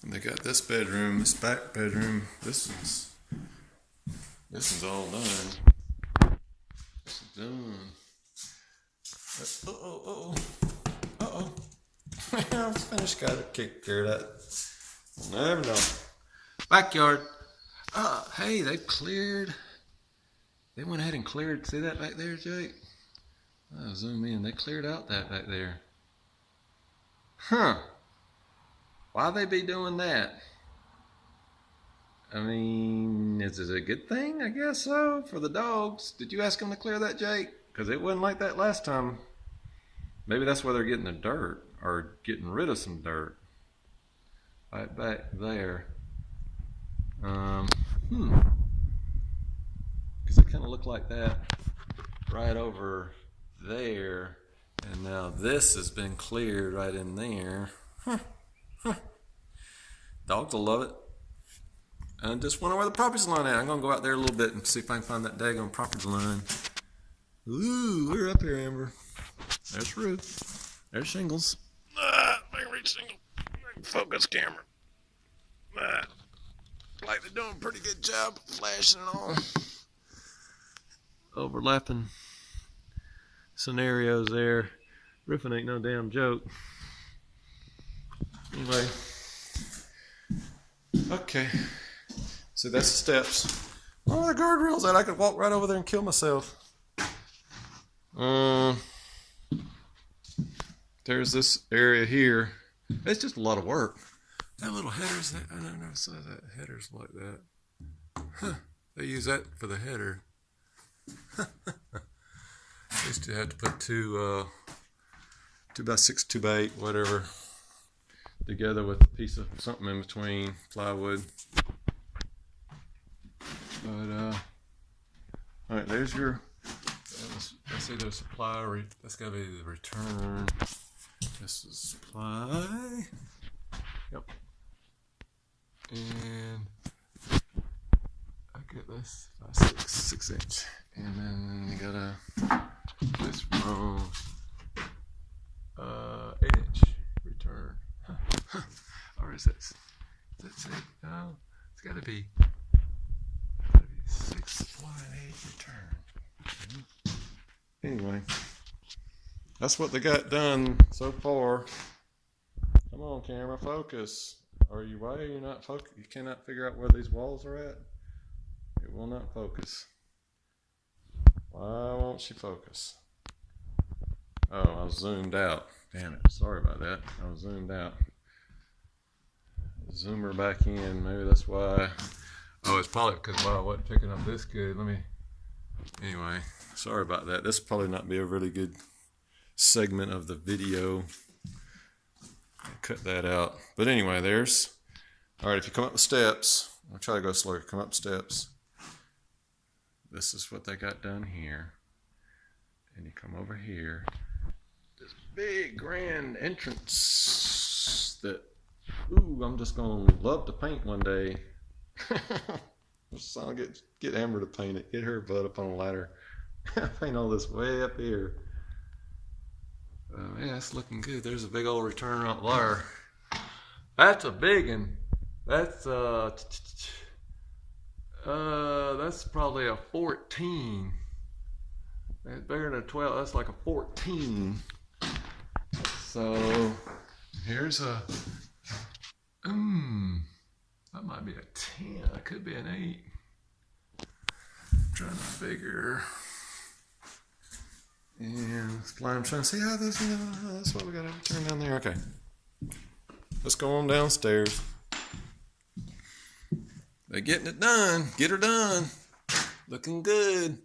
They got this bedroom, this back bedroom. This one's all done. This is done. Uh-oh. I was finished. Got to take care of that. Never know. Backyard. Hey, they cleared. They went ahead and cleared. See that back there, Jake? I'll zoom in. They cleared out that back there. Huh. Why they be doing that? I mean, is it a good thing? I guess so. For the dogs. Did you ask them to clear that, Jake? Because it wasn't like that last time. Maybe that's where they're getting the dirt. Or getting rid of some dirt. Right back there. Because it kind of looked like that right over there. And now this has been cleared right in there. Dogs will love it. I just wonder where the property line at. I'm going to go out there a little bit and see if I can find that daggone property line. Ooh, we're up here, Amber. There's roof. There's shingles. I can reach single. Focus camera. Like they're doing a pretty good job of flashing it all. Overlapping scenarios there. Roofing ain't no damn joke. Anyway. Okay. So that's the steps. Oh, the guardrails that I could walk right over there and kill myself. There's this area here. It's just a lot of work. That little headers, I never saw that headers like that. Huh. They use that for the header. Used to have to put 2x6, 2x8, whatever, together with a piece of something in between, plywood. But all right, there's your. Let's see, there's supply. That's gotta be the return. This is supply. Yep. And I get this 6 inch, and then you gotta this from 8 inch return. Or is this? Does it say? No, it's gotta be 6 supply and 8 return. Anyway, that's what they got done so far. Come on, camera, focus. Why are you not focus? You cannot figure out where these walls are at. It will not focus. Why won't she focus? Oh, I was zoomed out. Damn it. Sorry about that. I was zoomed out. Zoom her back in. Maybe that's why. Oh, it's probably because I wasn't picking up this good. Anyway, sorry about that. This will probably not be a really good segment of the video. Cut that out. But anyway, there's. All right, if you come up the steps, I'll try to go slower. Come up steps. This is what they got done here. And you come over here. This big grand entrance that, ooh, I'm just going to love to paint one day. So I'll get Amber to paint it. Get her butt up on a ladder. Paint all this way up here. Yeah, that's looking good. There's a big old return out there. That's a big one. That's probably a 14. That's bigger than a 12. That's like a 14. So here's a that might be a 10. That could be an 8. I'm trying to figure. And I'm trying to see how this. That's what we got to turn down there. Okay. Let's go on downstairs. They're getting it done. Get her done. Looking good.